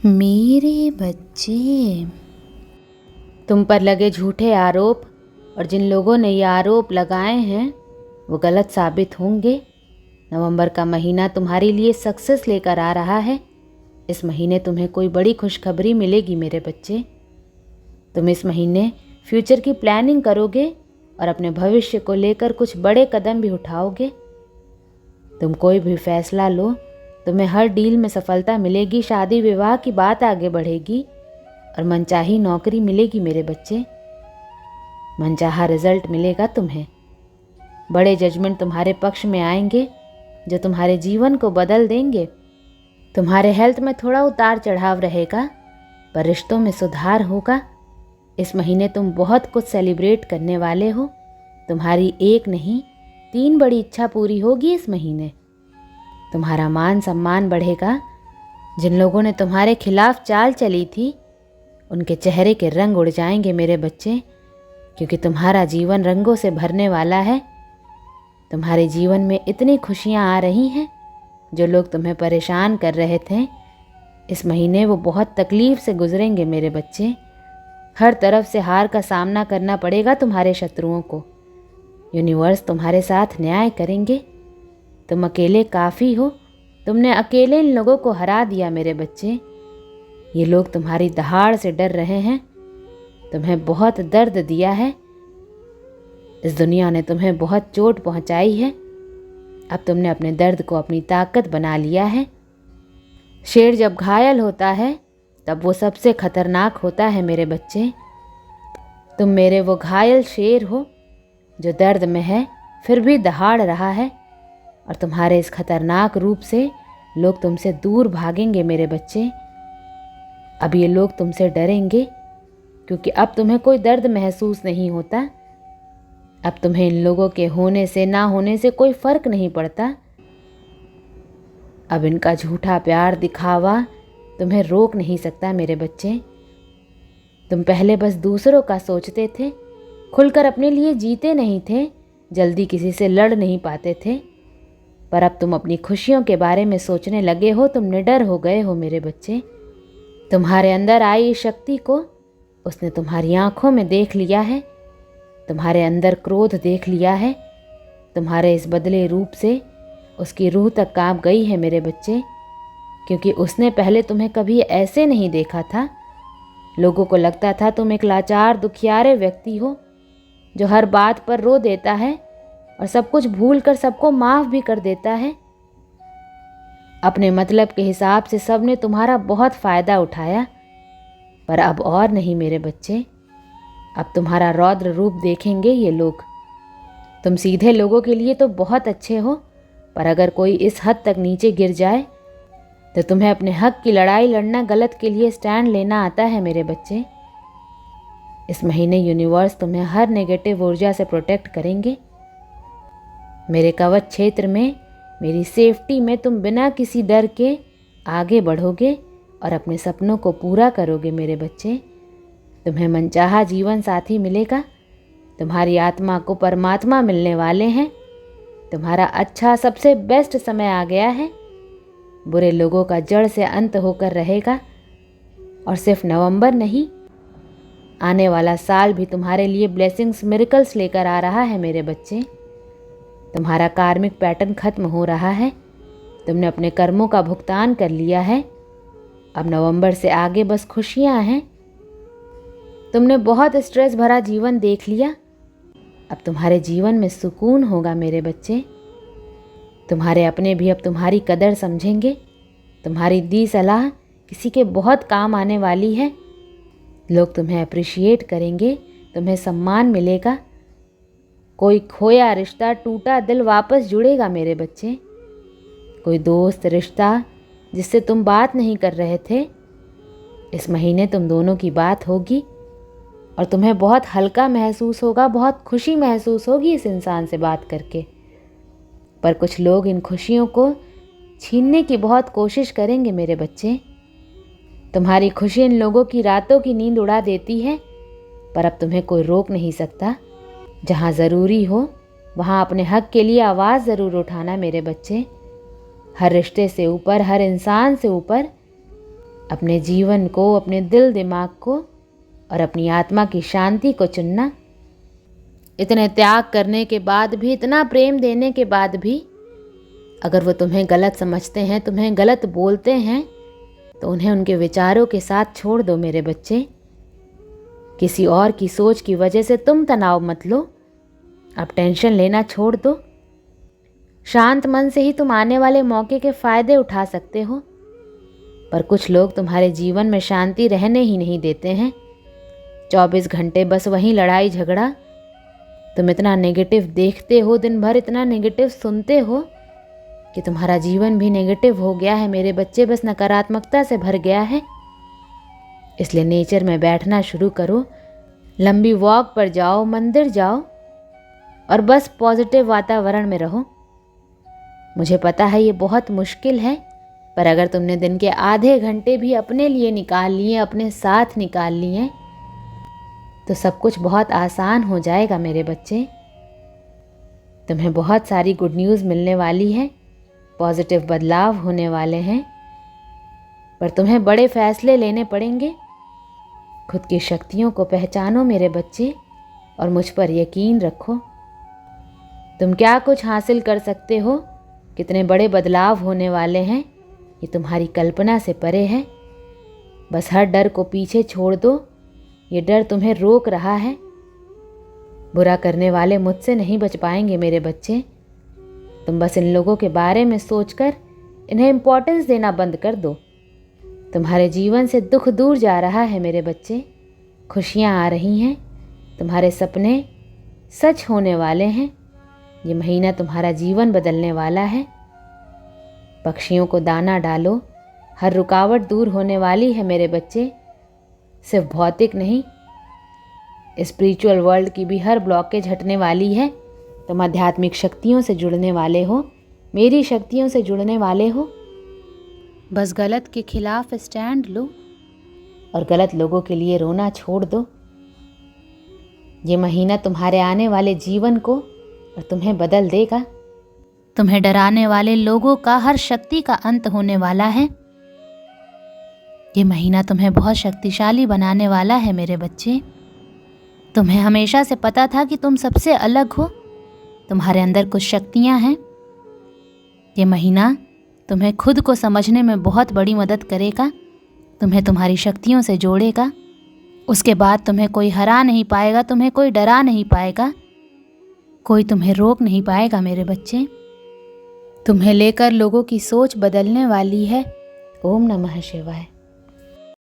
मेरे बच्चे, तुम पर लगे झूठे आरोप और जिन लोगों ने ये आरोप लगाए हैं वो गलत साबित होंगे। नवंबर का महीना तुम्हारे लिए सक्सेस लेकर आ रहा है। इस महीने तुम्हें कोई बड़ी खुशखबरी मिलेगी मेरे बच्चे। तुम इस महीने फ्यूचर की प्लानिंग करोगे और अपने भविष्य को लेकर कुछ बड़े कदम भी उठाओगे। तुम कोई भी फैसला लो, तुम्हें हर डील में सफलता मिलेगी। शादी विवाह की बात आगे बढ़ेगी और मनचाही नौकरी मिलेगी मेरे बच्चे। मनचाहा रिजल्ट मिलेगा तुम्हें। बड़े जजमेंट तुम्हारे पक्ष में आएंगे जो तुम्हारे जीवन को बदल देंगे। तुम्हारे हेल्थ में थोड़ा उतार चढ़ाव रहेगा पर रिश्तों में सुधार होगा। इस महीने तुम बहुत कुछ सेलिब्रेट करने वाले हो। तुम्हारी एक नहीं 3 बड़ी इच्छा पूरी होगी इस महीने। तुम्हारा मान सम्मान बढ़ेगा। जिन लोगों ने तुम्हारे खिलाफ चाल चली थी उनके चेहरे के रंग उड़ जाएंगे मेरे बच्चे, क्योंकि तुम्हारा जीवन रंगों से भरने वाला है। तुम्हारे जीवन में इतनी खुशियां आ रही हैं। जो लोग तुम्हें परेशान कर रहे थे इस महीने वो बहुत तकलीफ से गुजरेंगे मेरे बच्चे। हर तरफ से हार का सामना करना पड़ेगा तुम्हारे शत्रुओं को। यूनिवर्स तुम्हारे साथ न्याय करेंगे। तुम अकेले काफ़ी हो। तुमने अकेले इन लोगों को हरा दिया मेरे बच्चे। ये लोग तुम्हारी दहाड़ से डर रहे हैं। तुम्हें बहुत दर्द दिया है। इस दुनिया ने तुम्हें बहुत चोट पहुंचाई है। अब तुमने अपने दर्द को अपनी ताकत बना लिया है। शेर जब घायल होता है तब वो सबसे खतरनाक होता है मेरे बच्चे। तुम मेरे वो घायल शेर हो जो दर्द में है फिर भी दहाड़ रहा है। और तुम्हारे इस खतरनाक रूप से लोग तुमसे दूर भागेंगे मेरे बच्चे। अब ये लोग तुमसे डरेंगे क्योंकि अब तुम्हें कोई दर्द महसूस नहीं होता। अब तुम्हें इन लोगों के होने से ना होने से कोई फर्क नहीं पड़ता। अब इनका झूठा प्यार दिखावा तुम्हें रोक नहीं सकता मेरे बच्चे। तुम पहले बस दूसरों का सोचते थे, खुलकर अपने लिए जीते नहीं थे, जल्दी किसी से लड़ नहीं पाते थे। पर अब तुम अपनी खुशियों के बारे में सोचने लगे हो। तुम निडर हो गए हो मेरे बच्चे। तुम्हारे अंदर आई शक्ति को उसने तुम्हारी आंखों में देख लिया है। तुम्हारे अंदर क्रोध देख लिया है। तुम्हारे इस बदले रूप से उसकी रूह तक कांप गई है मेरे बच्चे, क्योंकि उसने पहले तुम्हें कभी ऐसे नहीं देखा था। लोगों को लगता था तुम एक लाचार दुखियारे व्यक्ति हो जो हर बात पर रो देता है और सब कुछ भूल कर सबको माफ़ भी कर देता है। अपने मतलब के हिसाब से सबने तुम्हारा बहुत फ़ायदा उठाया, पर अब और नहीं मेरे बच्चे। अब तुम्हारा रौद्र रूप देखेंगे ये लोग। तुम सीधे लोगों के लिए तो बहुत अच्छे हो, पर अगर कोई इस हद तक नीचे गिर जाए तो तुम्हें अपने हक की लड़ाई लड़ना, गलत के लिए स्टैंड लेना आता है मेरे बच्चे। इस महीने यूनिवर्स तुम्हें हर नेगेटिव ऊर्जा से प्रोटेक्ट करेंगे। मेरे कवच क्षेत्र में, मेरी सेफ्टी में तुम बिना किसी डर के आगे बढ़ोगे और अपने सपनों को पूरा करोगे मेरे बच्चे। तुम्हें मनचाहा जीवन साथी मिलेगा। तुम्हारी आत्मा को परमात्मा मिलने वाले हैं। तुम्हारा अच्छा सबसे बेस्ट समय आ गया है। बुरे लोगों का जड़ से अंत होकर रहेगा। और सिर्फ नवंबर नहीं, आने वाला साल भी तुम्हारे लिए ब्लेसिंग्स, मिरेकल्स लेकर आ रहा है मेरे बच्चे। तुम्हारा कार्मिक पैटर्न खत्म हो रहा है। तुमने अपने कर्मों का भुगतान कर लिया है। अब नवंबर से आगे बस खुशियां हैं। तुमने बहुत स्ट्रेस भरा जीवन देख लिया। अब तुम्हारे जीवन में सुकून होगा मेरे बच्चे। तुम्हारे अपने भी अब तुम्हारी कदर समझेंगे। तुम्हारी दी सलाह किसी के बहुत काम आने वाली है। लोग तुम्हें अप्रिशिएट करेंगे। तुम्हें सम्मान मिलेगा। कोई खोया रिश्ता, टूटा दिल वापस जुड़ेगा मेरे बच्चे। कोई दोस्त रिश्ता जिससे तुम बात नहीं कर रहे थे, इस महीने तुम दोनों की बात होगी और तुम्हें बहुत हल्का महसूस होगा, बहुत खुशी महसूस होगी इस इंसान से बात करके। पर कुछ लोग इन खुशियों को छीनने की बहुत कोशिश करेंगे मेरे बच्चे। तुम्हारी खुशी इन लोगों की रातों की नींद उड़ा देती है, पर अब तुम्हें कोई रोक नहीं सकता। जहाँ ज़रूरी हो वहाँ अपने हक के लिए आवाज़ ज़रूर उठाना मेरे बच्चे। हर रिश्ते से ऊपर, हर इंसान से ऊपर अपने जीवन को, अपने दिल दिमाग को और अपनी आत्मा की शांति को चुनना। इतने त्याग करने के बाद भी, इतना प्रेम देने के बाद भी अगर वो तुम्हें गलत समझते हैं, तुम्हें गलत बोलते हैं, तो उन्हें उनके विचारों के साथ छोड़ दो मेरे बच्चे। किसी और की सोच की वजह से तुम तनाव मत लो। अब टेंशन लेना छोड़ दो। शांत मन से ही तुम आने वाले मौके के फ़ायदे उठा सकते हो। पर कुछ लोग तुम्हारे जीवन में शांति रहने ही नहीं देते हैं। 24 घंटे बस वहीं लड़ाई झगड़ा। तुम इतना नेगेटिव देखते हो, दिन भर इतना नेगेटिव सुनते हो कि तुम्हारा जीवन भी नेगेटिव हो गया है मेरे बच्चे, बस नकारात्मकता से भर गया है। इसलिए नेचर में बैठना शुरू करो, लंबी वॉक पर जाओ, मंदिर जाओ और बस पॉजिटिव वातावरण में रहो। मुझे पता है ये बहुत मुश्किल है, पर अगर तुमने दिन के आधे घंटे भी अपने लिए निकाल लिए, अपने साथ निकाल लिए, तो सब कुछ बहुत आसान हो जाएगा मेरे बच्चे। तुम्हें बहुत सारी गुड न्यूज़ मिलने वाली है, पॉजिटिव बदलाव होने वाले हैं, पर तुम्हें बड़े फैसले लेने पड़ेंगे। खुद की शक्तियों को पहचानो मेरे बच्चे और मुझ पर यकीन रखो। तुम क्या कुछ हासिल कर सकते हो, कितने बड़े बदलाव होने वाले हैं, ये तुम्हारी कल्पना से परे है। बस हर डर को पीछे छोड़ दो। ये डर तुम्हें रोक रहा है। बुरा करने वाले मुझसे नहीं बच पाएंगे मेरे बच्चे। तुम बस इन लोगों के बारे में सोचकर इन्हें इम्पोर्टेंस देना बंद कर दो। तुम्हारे जीवन से दुख दूर जा रहा है मेरे बच्चे, खुशियाँ आ रही हैं, तुम्हारे सपने सच होने वाले हैं। ये महीना तुम्हारा जीवन बदलने वाला है। पक्षियों को दाना डालो, हर रुकावट दूर होने वाली है मेरे बच्चे। सिर्फ भौतिक नहीं, स्पिरिचुअल वर्ल्ड की भी हर ब्लॉकेज हटने वाली है। तुम आध्यात्मिक शक्तियों से जुड़ने वाले हो, मेरी शक्तियों से जुड़ने वाले हो। बस गलत के खिलाफ स्टैंड लो और गलत लोगों के लिए रोना छोड़ दो। ये महीना तुम्हारे आने वाले जीवन को और तुम्हें बदल देगा। तुम्हें डराने वाले लोगों का हर शक्ति का अंत होने वाला है। ये महीना तुम्हें बहुत शक्तिशाली बनाने वाला है मेरे बच्चे। तुम्हें हमेशा से पता था कि तुम सबसे अलग हो, तुम्हारे अंदर कुछ शक्तियाँ हैं। ये महीना तुम्हें खुद को समझने में बहुत बड़ी मदद करेगा, तुम्हें तुम्हारी शक्तियों से जोड़ेगा। उसके बाद तुम्हें कोई हरा नहीं पाएगा, तुम्हें कोई डरा नहीं पाएगा, कोई तुम्हें रोक नहीं पाएगा मेरे बच्चे। तुम्हें लेकर लोगों की सोच बदलने वाली है। ओम नमः शिवाय।